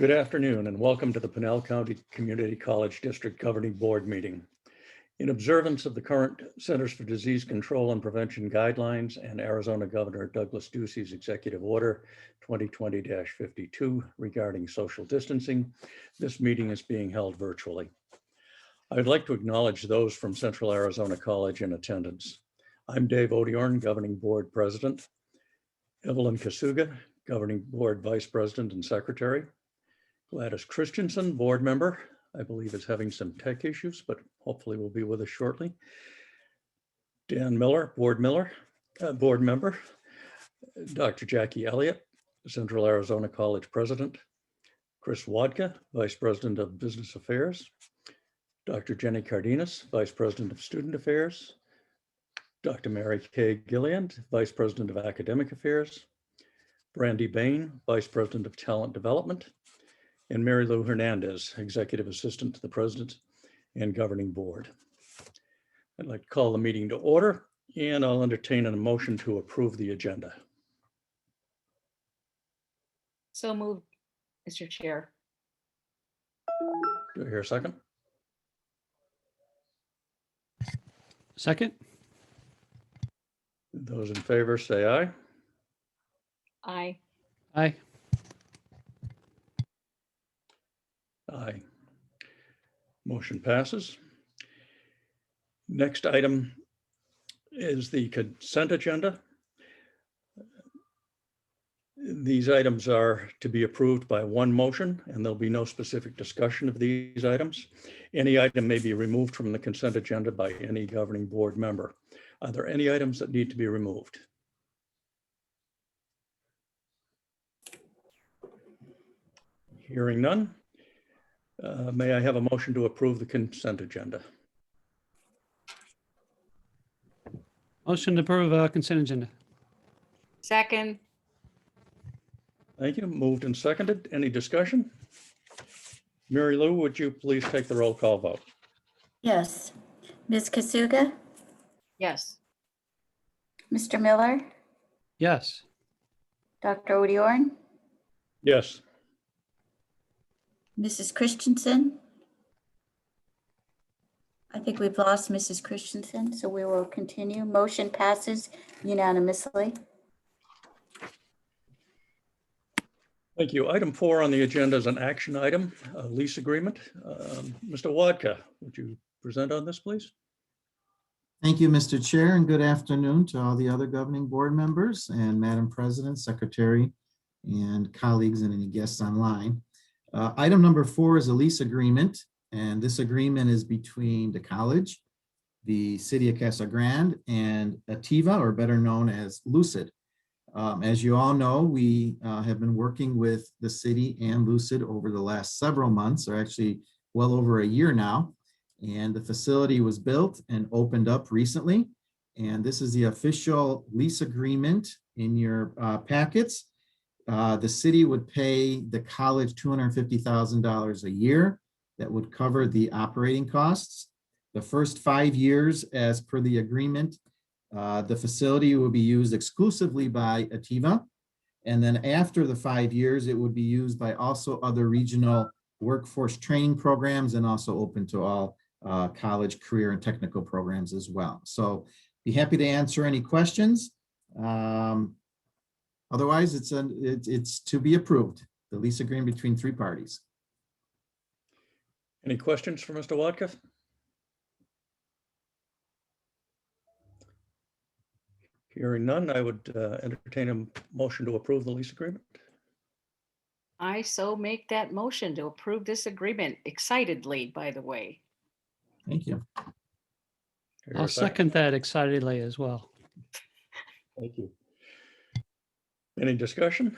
Good afternoon and welcome to the Pinell County Community College District Governing Board meeting. In observance of the current Centers for Disease Control and Prevention guidelines and Arizona Governor Douglas Ducey's Executive Order 2020-52 regarding social distancing, this meeting is being held virtually. I would like to acknowledge those from Central Arizona College in attendance. I'm Dave Odiorn, Governing Board President, Evelyn Kasuga, Governing Board Vice President and Secretary, Gladys Christensen, board member, I believe is having some tech issues, but hopefully will be with us shortly. Dan Miller, board member, Dr. Jackie Elliott, Central Arizona College President, Chris Wadka, Vice President of Business Affairs, Dr. Jenny Cardenas, Vice President of Student Affairs, Dr. Mary Kay Gilliand, Vice President of Academic Affairs, Brandy Bain, Vice President of Talent Development, and Mary Lou Hernandez, Executive Assistant to the President and Governing Board. I'd like to call the meeting to order, and I'll entertain a motion to approve the agenda. So moved, Mr. Chair. Do I hear a second? Second. Those in favor say aye. Aye. Aye. Aye. Motion passes. Next item is the consent agenda. These items are to be approved by one motion, and there'll be no specific discussion of these items. Any item may be removed from the consent agenda by any governing board member. Are there any items that need to be removed? Hearing none. May I have a motion to approve the consent agenda? Motion to approve consent agenda. Second. Thank you. Moved and seconded. Any discussion? Mary Lou, would you please take the roll call vote? Yes. Ms. Kasuga, Yes. Mr. Miller, Yes. Dr. Odiorn, Yes. Mrs. Christensen. I think we've lost Mrs. Christensen, so we will continue. Motion passes unanimously. Thank you. Item 4 on the agenda is an action item, a lease agreement. Mr. Wadka, would you present on this, please? Thank you, Mr. Chair, and good afternoon to all the other governing board members and Madam President, Secretary, and colleagues and any guests online. Item number 4 is a lease agreement, and this agreement is between the college, the city of Casa Grande, and Ativa, or better known as Lucid. As you all know, we have been working with the city and Lucid over the last several months, or actually well over a year now. And the facility was built and opened up recently. And this is the official lease agreement in your packets. The city would pay the college $250,000 a year. That would cover the operating costs. The first 5 years, as per the agreement, the facility will be used exclusively by Ativa. And then after the 5 years, it would be used by also other regional workforce training programs and also open to all college career and technical programs as well. So be happy to answer any questions. Otherwise, it's to be approved, the lease agreement between 3 parties. Any questions for Mr. Wadka? Hearing none, I would entertain a motion to approve the lease agreement. I so make that motion to approve this agreement excitedly, by the way. Thank you. Hear a I'll second that excitedly as well. Thank you. Any discussion?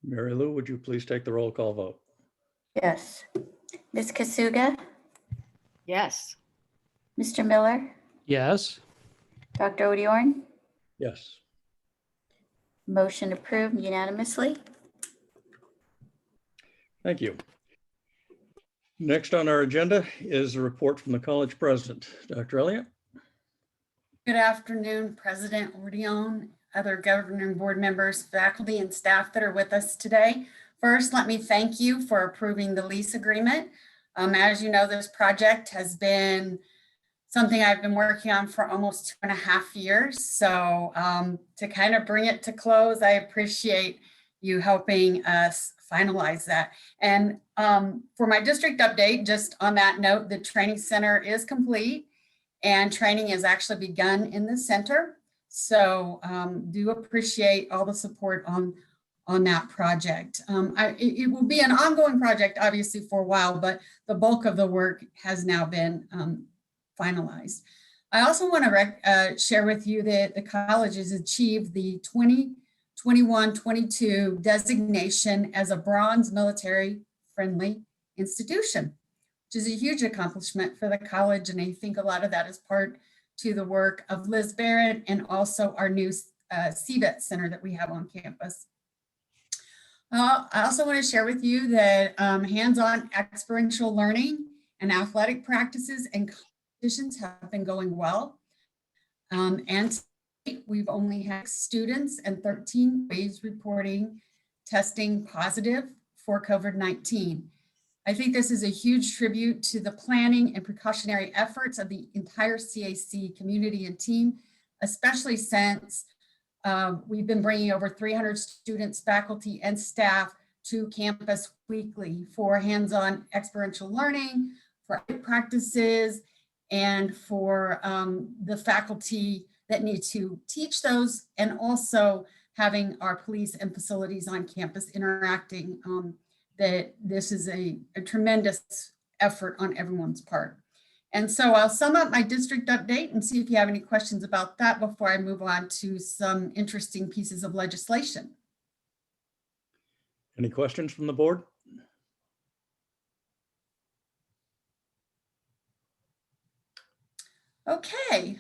Mary Lou, would you please take the roll call vote? Yes. Ms. Kasuga, Yes. Mr. Miller, Yes. Dr. Odiorn, Yes. motion approved unanimously. Thank you. Next on our agenda is a report from the college president. Dr. Elliott? Good afternoon, President Odiorn, other governing board members, faculty, and staff that are with us today. First, let me thank you for approving the lease agreement. As you know, this project has been something I've been working on for almost 2.5 years. So to kind of bring it to close, I appreciate you helping us finalize that. And for my district update, just on that note, the training center is complete and training has actually begun in the center. So do appreciate all the support on that project. It will be an ongoing project, obviously, for a while, but the bulk of the work has now been finalized. I also want to share with you that the college has achieved the 2021-22 designation as a bronze military-friendly institution, which is a huge accomplishment for the college. And I think a lot of that is part to the work of Liz Barrett and also our new CVET center that we have on campus. I also want to share with you that hands-on experiential learning and athletic practices and competitions have been going well. And we've only had students and 13 employees reporting testing positive for COVID-19. I think this is a huge tribute to the planning and precautionary efforts of the entire CAC community and team, especially since we've been bringing over 300 students, faculty, and staff to campus weekly for hands-on experiential learning, for practices, and for the faculty that need to teach those, and also having our police and facilities on campus interacting. That this is a tremendous effort on everyone's part. And so I'll sum up my district update and see if you have any questions about that before I move on to some interesting pieces of legislation. Any questions from the board? Okay,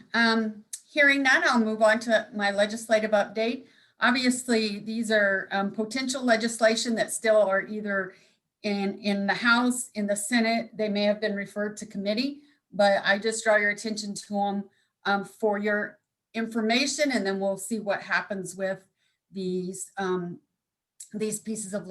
hearing none, I'll move on to my legislative update. Obviously, these are potential legislation that still are either in the House, in the Senate. They may have been referred to committee, but I just draw your attention to them for your information, and then we'll see what happens with these pieces of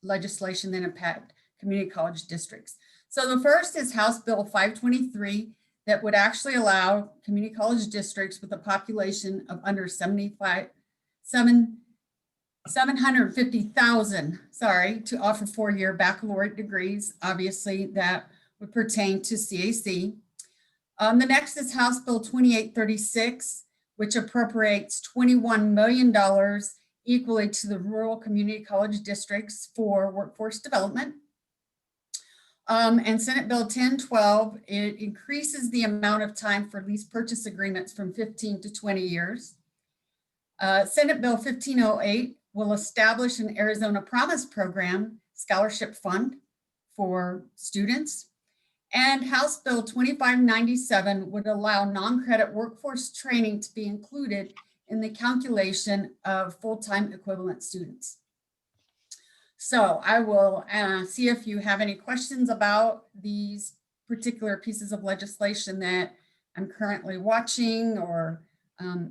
legislation that impact community college districts. So the first is House Bill 523 that would actually allow community college districts with a population of under 750,000, to offer 4-year baccalaureate degrees. Obviously, that would pertain to CAC. The next is House Bill 2836, which appropriates $21 million equally to the rural community college districts for workforce development. And Senate Bill 1012, it increases the amount of time for lease purchase agreements from 15 to 20 years. Senate Bill 1508 will establish an Arizona Promise Program scholarship fund for students. And House Bill 2597 would allow non-credit workforce training to be included in the calculation of full-time equivalent students. So I will see if you have any questions about these particular pieces of legislation that I'm currently watching or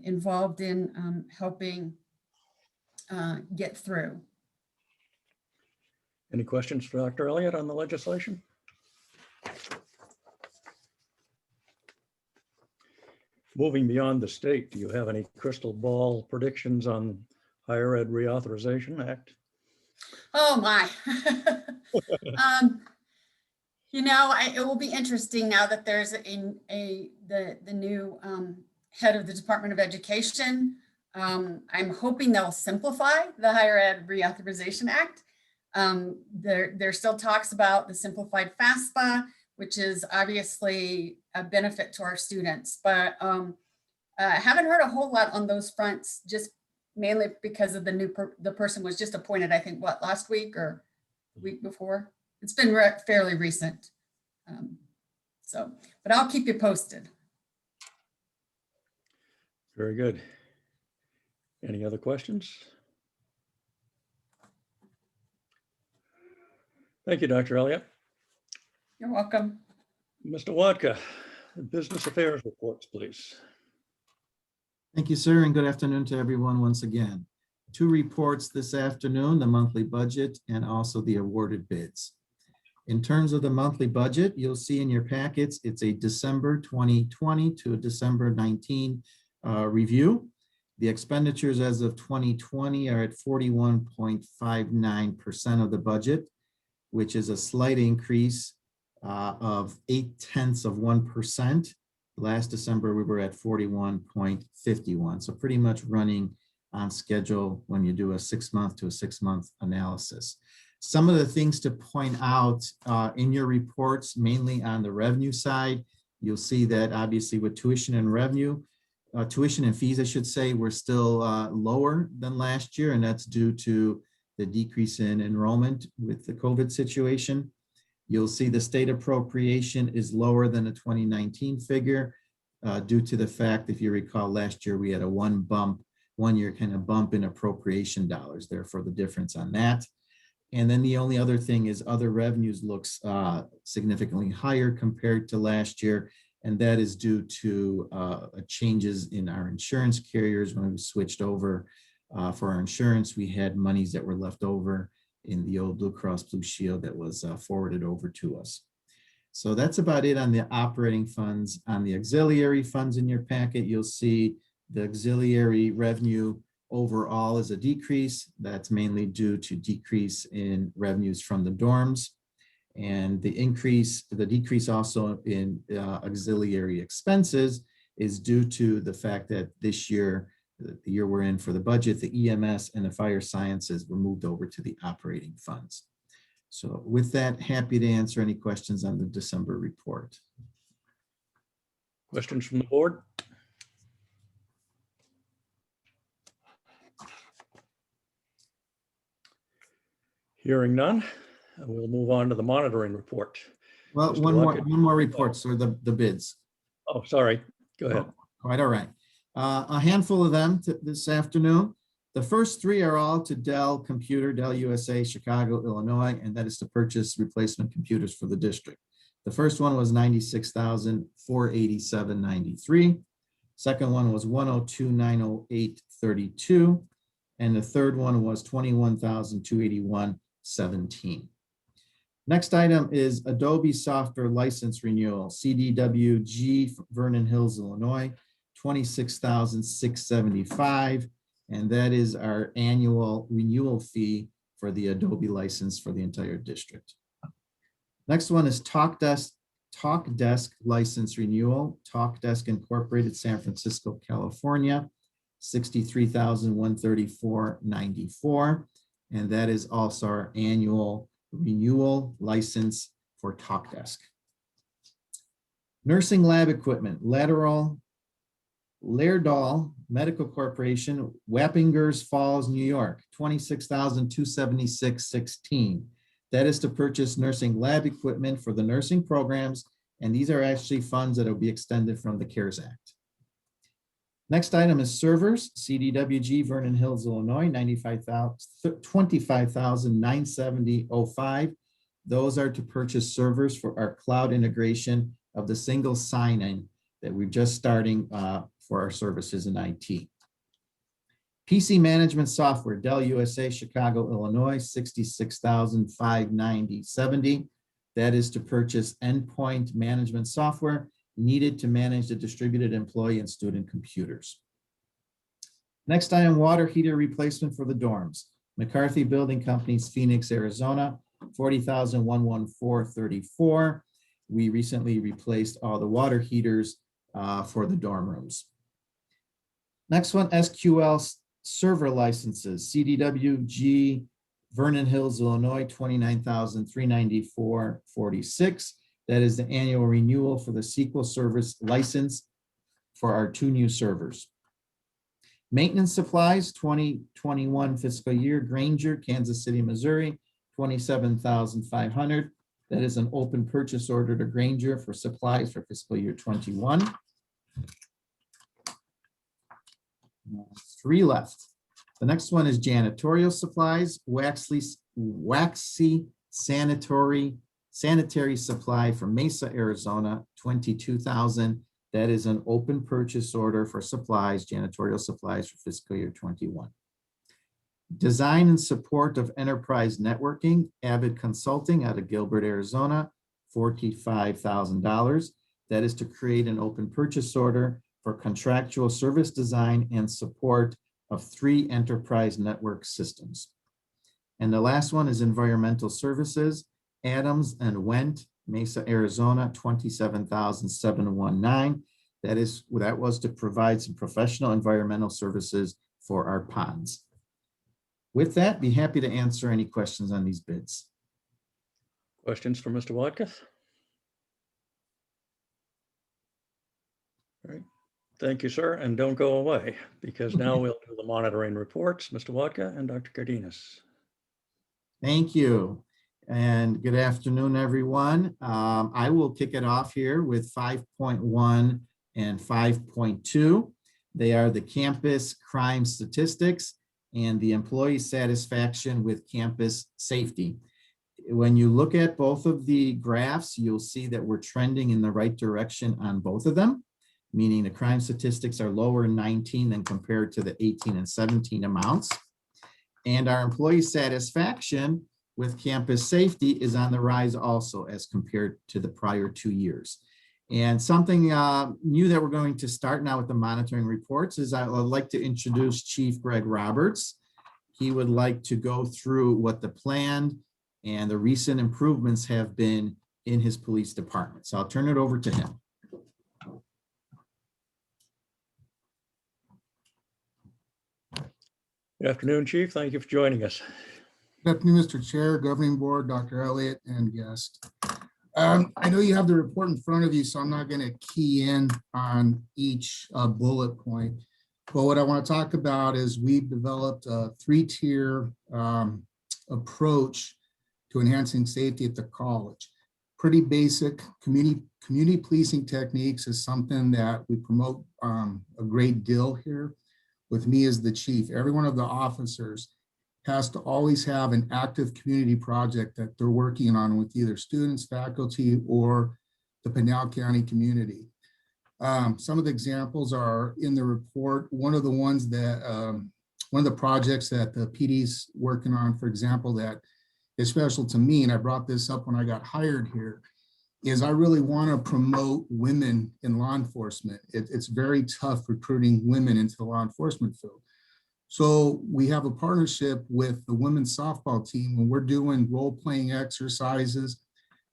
involved in helping get through. Any questions for Dr. Elliott on the legislation? Moving beyond the state, do you have any crystal ball predictions on Higher Ed Reauthorization Act? Oh my. You know, it will be interesting now that there's the new head of the Department of Education. I'm hoping they'll simplify the Higher Ed Reauthorization Act. There still talks about the simplified FAFSA, which is obviously a benefit to our students, but I haven't heard a whole lot on those fronts, just mainly because of the person was just appointed, I think, what, last week or the week before? It's been fairly recent. But I'll keep you posted. Very good. Any other questions? Thank you, Dr. Elliott. You're welcome. Mr. Wadka, business affairs reports, please. Thank you, sir, and good afternoon to everyone once again. Two reports this afternoon, the monthly budget and also the awarded bids. In terms of the monthly budget, you'll see in your packets, it's a December 2020 to a December 19 review. The expenditures as of 2020 are at 41.59% of the budget, which is a slight increase of 0.8%. Last December, we were at 41.51. So pretty much running on schedule when you do a 6-month to a 6-month analysis. Some of the things to point out in your reports, mainly on the revenue side, you'll see that obviously with tuition and revenue, tuition and fees, I should say, we're still lower than last year, and that's due to the decrease in enrollment with the COVID situation. You'll see the state appropriation is lower than the 2019 figure due to the fact, if you recall, last year we had a one-year kind of bump in appropriation dollars, therefore the difference on that. And then the only other thing is other revenues looks significantly higher compared to last year. And that is due to changes in our insurance carriers. When we switched over for our insurance, we had monies that were left over in the old Blue Cross Blue Shield that was forwarded over to us. So that's about it on the operating funds. On the auxiliary funds in your packet, you'll see the auxiliary revenue overall is a decrease. That's mainly due to decrease in revenues from the dorms. And the decrease also in auxiliary expenses is due to the fact that this year, the year we're in for the budget, the EMS and the fire sciences were moved over to the operating funds. So with that, happy to answer any questions on the December report. Questions from the board? Hearing none, we'll move on to the monitoring report. Well, Mr. one Luckett. more report, so the bids. Oh, sorry. Go ahead. Quite all right. A handful of them this afternoon. The first three are all to Dell Computer, Dell USA, Chicago, Illinois, and that is to purchase replacement computers for the district. The first one was $96,487.93. Second one was $102,908.32. And the third one was $21,281.17. Next item is Adobe software license renewal, CDWG, Vernon Hills, Illinois, $26,675. And that is our annual renewal fee for the Adobe license for the entire district. Next one is TalkDesk license renewal, TalkDesk Incorporated, San Francisco, California, $63,134.94. And that is also our annual renewal license for TalkDesk. Nursing lab equipment, Laerdal Medical Corporation, Wappingers Falls, New York, $26,276.16. That is to purchase nursing lab equipment for the nursing programs, and these are actually funds that will be extended from the CARES Act. Next item is servers, CDWG, Vernon Hills, Illinois, $25,970.05. Those are to purchase servers for our cloud integration of the single sign-in that we're just starting for our services in IT. PC management software, Dell USA, Chicago, Illinois, $66,590.70. That is to purchase endpoint management software needed to manage the distributed employee and student computers. Next item, water heater replacement for the dorms. McCarthy Building Companies, Phoenix, Arizona, $40,114.34. We recently replaced all the water heaters for the dorm rooms. Next one, SQL server licenses, CDWG, Vernon Hills, Illinois, $29,394.46. That is the annual renewal for the SQL service license for our 2 new servers. Maintenance supplies, 2021 fiscal year, Granger, Kansas City, Missouri, $27,500. That is an open purchase order to Granger for supplies for fiscal year 21. 3 left. The next one is janitorial supplies, Waxy sanitary supply from Mesa, Arizona, $22,000. That is an open purchase order for supplies, janitorial supplies for fiscal year 21. Design and support of enterprise networking, Avid Consulting out of Gilbert, Arizona, $45,000. That is to create an open purchase order for contractual service design and support of 3 enterprise network systems. And the last one is environmental services, Adams and Wendt, Mesa, Arizona, $27,719. That was to provide some professional environmental services for our ponds. With that, be happy to answer any questions on these bids. Questions for Mr. Watkins? All right. Thank you, sir. And don't go away, because now we'll do the monitoring reports. Mr. Watka and Dr. Cardenas. Thank you. And good afternoon, everyone. I will kick it off here with 5.1 and 5.2. They are the campus crime statistics and the employee satisfaction with campus safety. When you look at both of the graphs, you'll see that we're trending in the right direction on both of them, meaning the crime statistics are lower in 19 than compared to the 18 and 17 amounts. And our employee satisfaction with campus safety is on the rise also as compared to the prior 2 years. And something new that we're going to start now with the monitoring reports is I would like to introduce Chief Greg Roberts. He would like to go through what the planned and the recent improvements have been in his police department. So I'll turn it over to him. Good afternoon, Chief. Thank you for joining us. Good afternoon, Mr. Chair, Governing Board, Dr. Elliott, and guest. I know you have the report in front of you, so I'm not going to key in on each bullet point. But what I want to talk about is we've developed a 3-tier approach to enhancing safety at the college. Pretty basic community policing techniques is something that we promote a great deal here. With me as the chief, every one of the officers has to always have an active community project that they're working on with either students, faculty, or the Pinal County community. Some of the examples are in the report. One of the projects that the PD's working on, for example, that is special to me, and I brought this up when I got hired here, is I really want to promote women in law enforcement. It's very tough recruiting women into the law enforcement field. So we have a partnership with the women's softball team when we're doing role-playing exercises.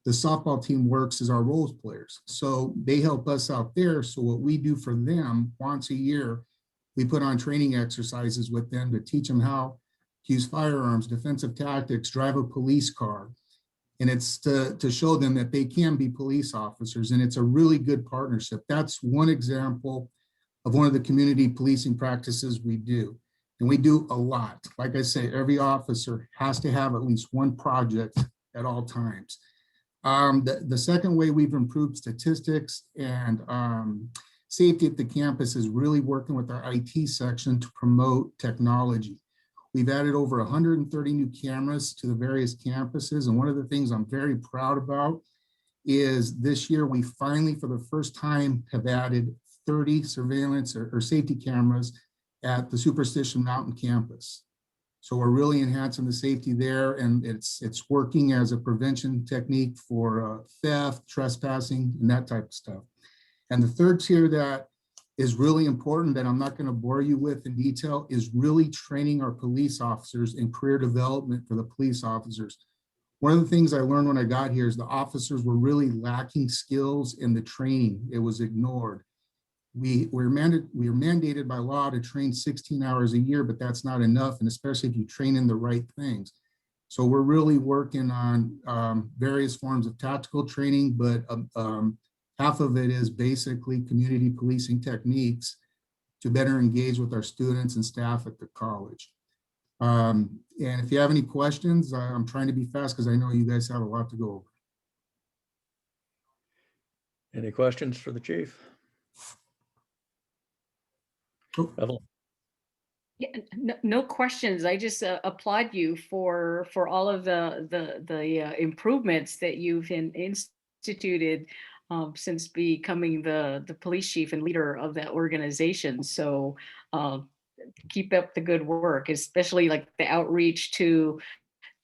The softball team works as our role players. So they help us out there. So what we do for them once a year, we put on training exercises with them to teach them how to use firearms, defensive tactics, drive a police car. And it's to show them that they can be police officers. And it's a really good partnership. That's one example of one of the community policing practices we do. And we do a lot. Like I say, every officer has to have at least one project at all times. The second way we've improved statistics and safety at the campus is really working with our IT section to promote technology. We've added over 130 new cameras to the various campuses. And one of the things I'm very proud about is this year we finally, for the first time, have added 30 surveillance or safety cameras at the Superstition Mountain campus. So we're really enhancing the safety there, and it's working as a prevention technique for theft, trespassing, and that type of stuff. And the third tier that is really important that I'm not going to bore you with in detail is really training our police officers in career development for the police officers. One of the things I learned when I got here is the officers were really lacking skills in the training. It was ignored. We are mandated by law to train 16 hours a year, but that's not enough, and especially if you train in the right things. So we're really working on various forms of tactical training, but half of it is basically community policing techniques to better engage with our students and staff at the college. And if you have any questions, I'm trying to be fast because I know you guys have a lot to go over. Any questions for the chief? Evelyn? Yeah, no questions. I just applaud you for all of the improvements that you've instituted since becoming the police chief and leader of that organization. So keep up the good work, especially like the outreach to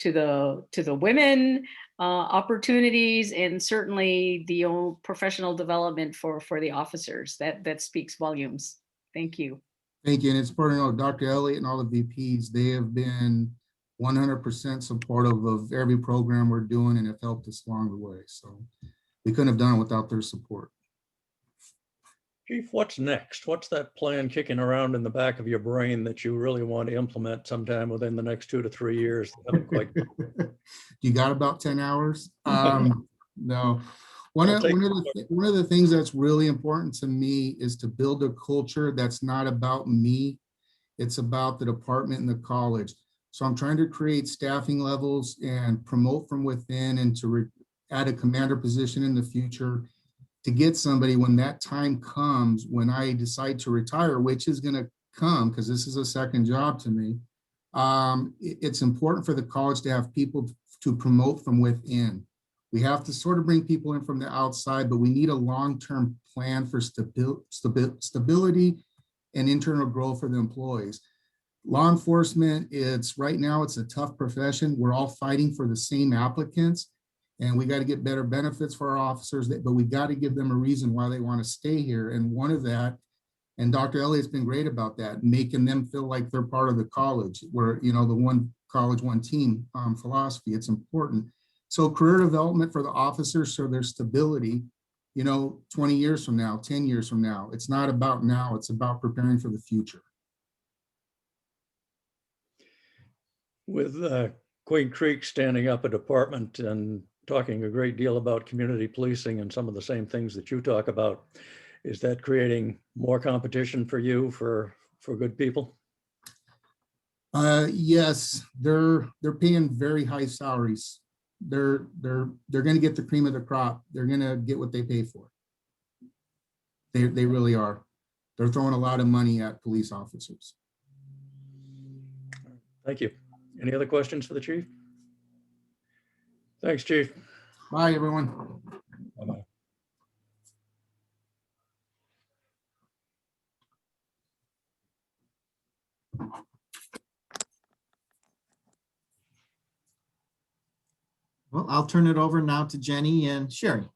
the women opportunities, and certainly the old professional development for the officers. That speaks volumes. Thank you. Thank you. And it's important to know Dr. Elliott and all the VPs, they have been 100% supportive of every program we're doing and have helped us along the way. So we couldn't have done it without their support. Chief, what's next? What's that plan kicking around in the back of your brain that you really want to implement sometime within the next 2 to 3 years? Haven't quite. You got about 10 hours? No. One I'll of take the things that's really important to me is to build a culture that's not about me. It's about the department and the college. So I'm trying to create staffing levels and promote from within, and to add a commander position in the future, to get somebody when that time comes, when I decide to retire, which is going to come because this is a second job to me. It's important for the college to have people to promote from within. We have to sort of bring people in from the outside, but we need a long-term plan for stability and internal growth for the employees. Law enforcement, right now it's a tough profession. We're all fighting for the same applicants, and we got to get better benefits for our officers, but we got to give them a reason why they want to stay here. And one of that, and Dr. Elliott's been great about that, making them feel like they're part of the college, where, the one college, one team philosophy, it's important. So career development for the officers, so there's stability, 20 years from now, 10 years from now. It's not about now, it's about preparing for the future. With Queen Creek standing up a department and talking a great deal about community policing and some of the same things that you talk about, is that creating more competition for you for good people? Yes, they're paying very high salaries. They're going to get the cream of the crop. They're going to get what they pay for. They really are. They're throwing a lot of money at police officers. Thank you. Any other questions for the chief? Thanks, Chief. Bye, everyone. Bye-bye. Well, I'll turn it over now to Jenny and Sherry.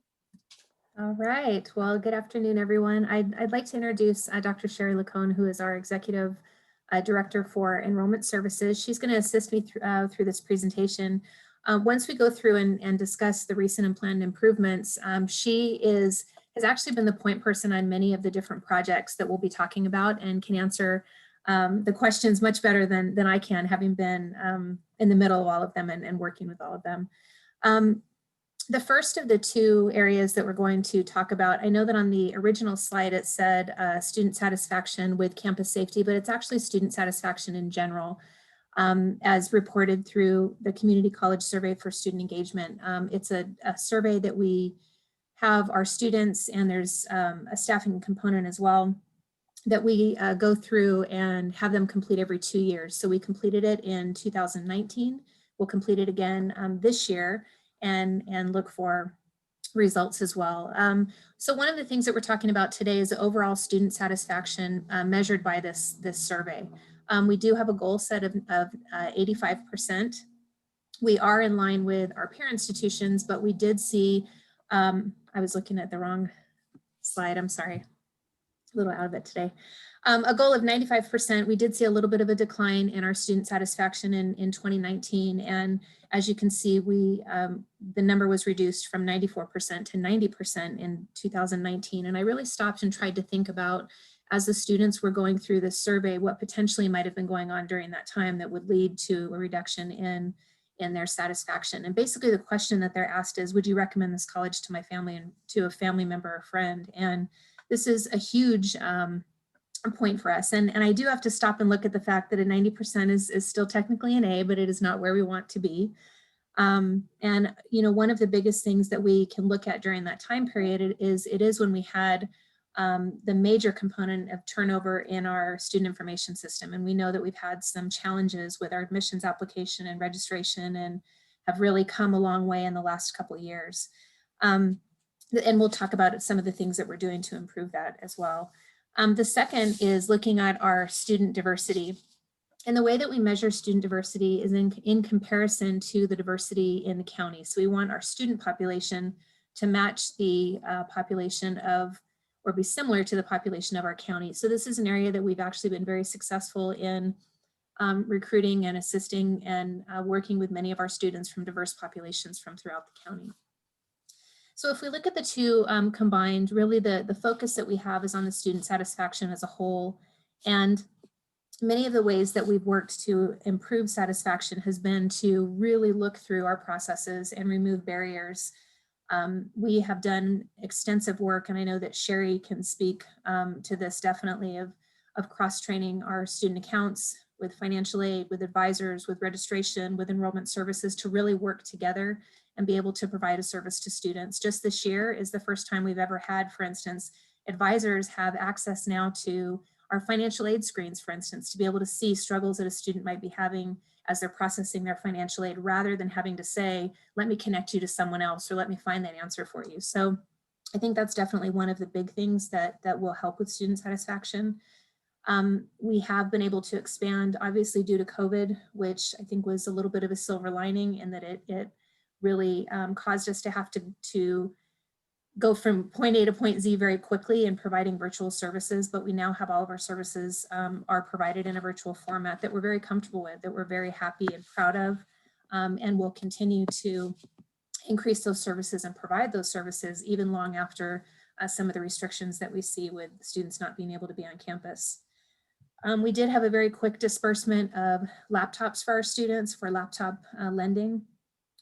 All right. Well, good afternoon, everyone. I'd like to introduce Dr. Sherry Lacone, who is our Executive Director for Enrollment Services. She's going to assist me through this presentation. Once we go through and discuss the recent and planned improvements, she has actually been the point person on many of the different projects that we'll be talking about, and can answer the questions much better than I can, having been in the middle of all of them and working with all of them. The first of the two areas that we're going to talk about, I know that on the original slide it said student satisfaction with campus safety, but it's actually student satisfaction in general, as reported through the Community College Survey for Student Engagement. It's a survey that we have our students, and there's a staffing component as well, that we go through and have them complete every 2 years. So we completed it in 2019. We'll complete it again this year, and look for results as well. So one of the things that we're talking about today is the overall student satisfaction measured by this survey. We do have a goal set of 85%. We are in line with our peer institutions, but we did see, I was looking at the wrong slide, I'm sorry, a little out of it today. A goal of 95%, we did see a little bit of a decline in our student satisfaction in 2019. And as you can see, the number was reduced from 94% to 90% in 2019. And I really stopped and tried to think about, as the students were going through this survey, what potentially might have been going on during that time that would lead to a reduction in their satisfaction. And basically the question that they're asked is, would you recommend this college to my family and to a family member or friend? And this is a huge point for us. And I do have to stop and look at the fact that a 90% is still technically an A, but it is not where we want to be. And one of the biggest things that we can look at during that time period is when we had the major component of turnover in our student information system. And we know that we've had some challenges with our admissions application and registration, and have really come a long way in the last couple of years. And we'll talk about some of the things that we're doing to improve that as well. The second is looking at our student diversity. And the way that we measure student diversity is in comparison to the diversity in the county. So we want our student population to match the population of, or be similar to the population of our county. So this is an area that we've actually been very successful in recruiting and assisting and working with many of our students from diverse populations from throughout the county. So if we look at the two combined, really the focus that we have is on the student satisfaction as a whole. And many of the ways that we've worked to improve satisfaction has been to really look through our processes and remove barriers. We have done extensive work, and I know that Sherry can speak to this definitely, of cross-training our student accounts with financial aid, with advisors, with registration, with enrollment services to really work together and be able to provide a service to students. Just this year is the first time we've ever had, for instance, advisors have access now to our financial aid screens, for instance, to be able to see struggles that a student might be having as they're processing their financial aid, rather than having to say, let me connect you to someone else or let me find that answer for you. So I think that's definitely one of the big things that will help with student satisfaction. We have been able to expand, obviously due to COVID, which I think was a little bit of a silver lining in that it really caused us to have to go from point A to point Z very quickly in providing virtual services, but we now have all of our services are provided in a virtual format that we're very comfortable with, that we're very happy and proud of, and we'll continue to increase those services and provide those services even long after some of the restrictions that we see with students not being able to be on campus. We did have a very quick disbursement of laptops for our students for laptop lending.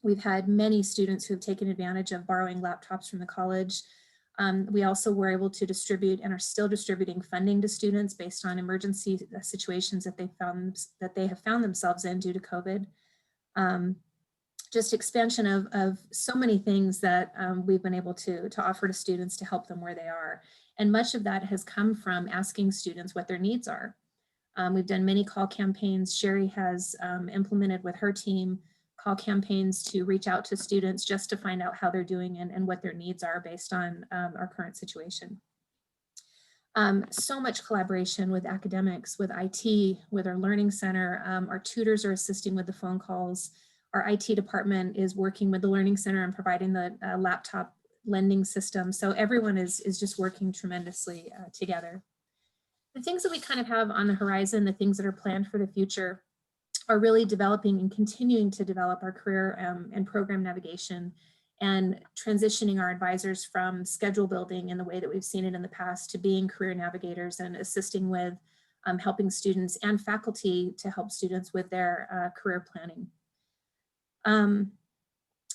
We've had many students who have taken advantage of borrowing laptops from the college. We also were able to distribute and are still distributing funding to students based on emergency situations that they have found themselves in due to COVID. Just expansion of so many things that we've been able to offer to students to help them where they are. And much of that has come from asking students what their needs are. We've done many call campaigns. Sherry has implemented with her team call campaigns to reach out to students just to find out how they're doing and what their needs are based on our current situation. So much collaboration with academics, with IT, with our learning center. Our tutors are assisting with the phone calls. Our IT department is working with the learning center and providing the laptop lending system. So everyone is just working tremendously together. The things that we kind of have on the horizon, the things that are planned for the future, are really developing and continuing to develop our career and program navigation and transitioning our advisors from schedule building in the way that we've seen it in the past to being career navigators and assisting with helping students and faculty to help students with their career planning.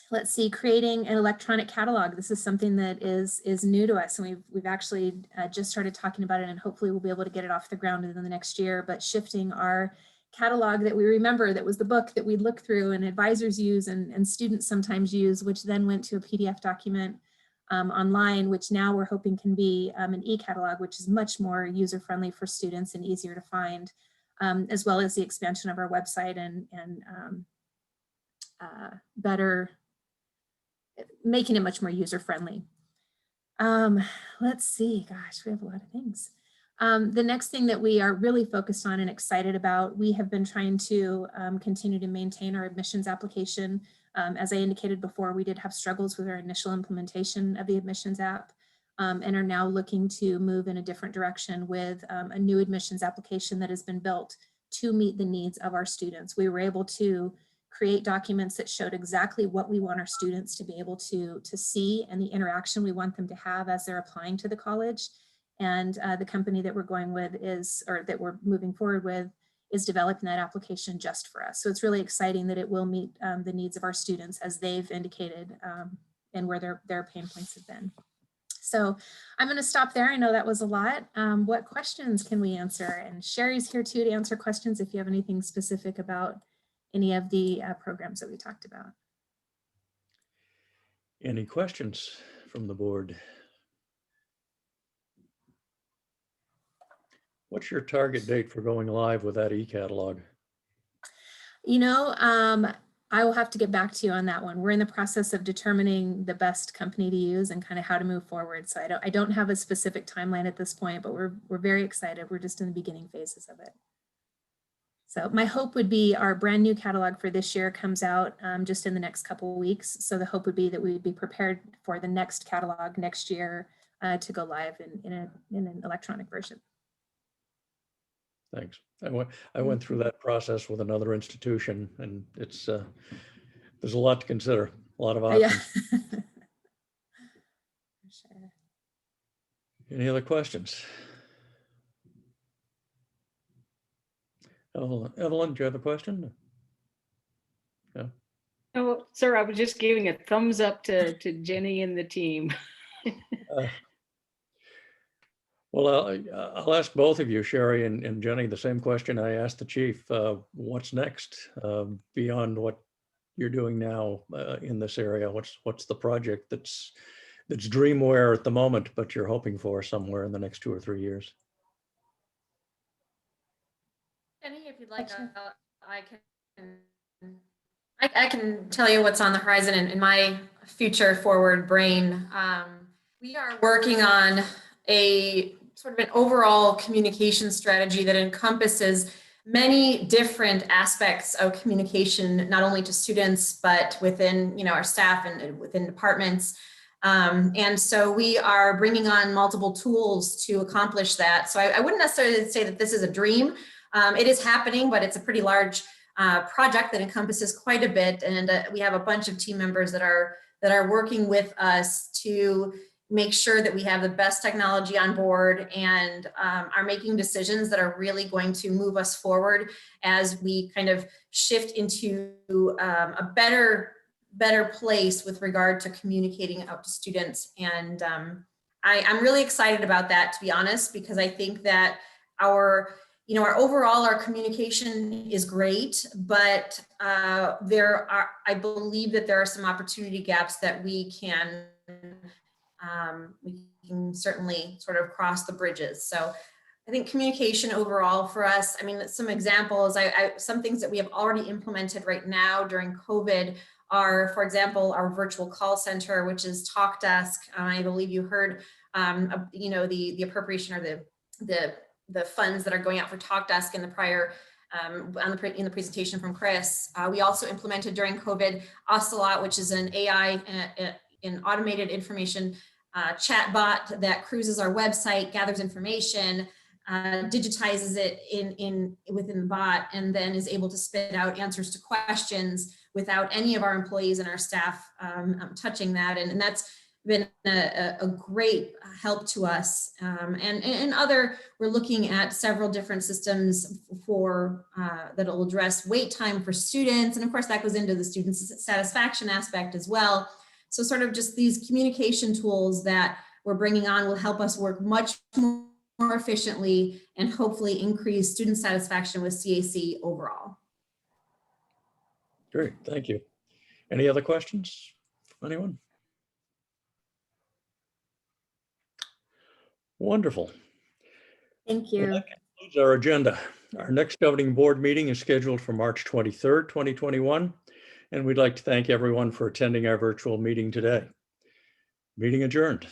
Let's see, creating an electronic catalog. This is something that is new to us, and we've actually just started talking about it, and hopefully we'll be able to get it off the ground within the next year, but shifting our catalog that we remember, that was the book that we'd look through and advisors use and students sometimes use, which then went to a PDF document online, which now we're hoping can be an e-catalog, which is much more user-friendly for students and easier to find, as well as the expansion of our website and better, making it much more user-friendly. Let's see, gosh, we have a lot of things. The next thing that we are really focused on and excited about, we have been trying to continue to maintain our admissions application. As I indicated before, we did have struggles with our initial implementation of the admissions app and are now looking to move in a different direction with a new admissions application that has been built to meet the needs of our students. We were able to create documents that showed exactly what we want our students to be able to see and the interaction we want them to have as they're applying to the college. And the company that we're going with that we're moving forward with is developing that application just for us. So it's really exciting that it will meet the needs of our students as they've indicated and where their pain points have been. So I'm going to stop there. I know that was a lot. What questions can we answer? And Sherry's here too to answer questions if you have anything specific about any of the programs that we talked about. Any questions from the board? What's your target date for going live with that e-catalog? You know, I will have to get back to you on that one. We're in the process of determining the best company to use and kind of how to move forward. So I don't have a specific timeline at this point, but we're very excited. We're just in the beginning phases of it. So my hope would be our brand new catalog for this year comes out just in the next couple of weeks. So the hope would be that we would be prepared for the next catalog next year to go live in an electronic version. Thanks. I went through that process with another institution, and it's there's a lot to consider, a lot of Yeah. options. For sure. Any other questions? Evelyn, do you have a question? Oh, sir, I was just giving a thumbs up to Jenny and the team. Well, I'll ask both of you, Sherry and Jenny, the same question I asked the chief. What's next beyond what you're doing now in this area? What's the project that's Dreamware at the moment, but you're hoping for somewhere in the next 2 or 3 years? Jenny, if you'd like, I can tell you what's on the horizon in my future forward brain. We are working on a sort of an overall communication strategy that encompasses many different aspects of communication, not only to students, but within our staff and within departments. And so we are bringing on multiple tools to accomplish that. So I wouldn't necessarily say that this is a dream. It is happening, but it's a pretty large project that encompasses quite a bit. And we have a bunch of team members that are working with us to make sure that we have the best technology on board and are making decisions that are really going to move us forward as we kind of shift into a better place with regard to communicating out to students. And I'm really excited about that, to be honest, because I think that our communication is great, but I believe that there are some opportunity gaps that we can certainly sort of cross the bridges. So I think communication overall for us, I mean, some examples, some things that we have already implemented right now during COVID are, for example, our virtual call center, which is TalkDesk. I believe you heard, the appropriation or the funds that are going out for TalkDesk in the prior in the presentation from Chris. We also implemented during COVID Ocelot, which is an AI an automated information chat bot that cruises our website, gathers information, digitizes it within the bot, and then is able to spit out answers to questions without any of our employees and our staff touching that. And that's been a great help to us. And we're looking at several different systems that will address wait time for students. And of course that goes into the students' satisfaction aspect as well. So sort of just these communication tools that we're bringing on will help us work much more efficiently and hopefully increase student satisfaction with CAC overall. Great, thank you. Any other questions? Anyone? Wonderful. Thank Well, you. that concludes our agenda. Our next governing board meeting is scheduled for March 23rd, 2021. And we'd like to thank everyone for attending our virtual meeting today. Meeting adjourned.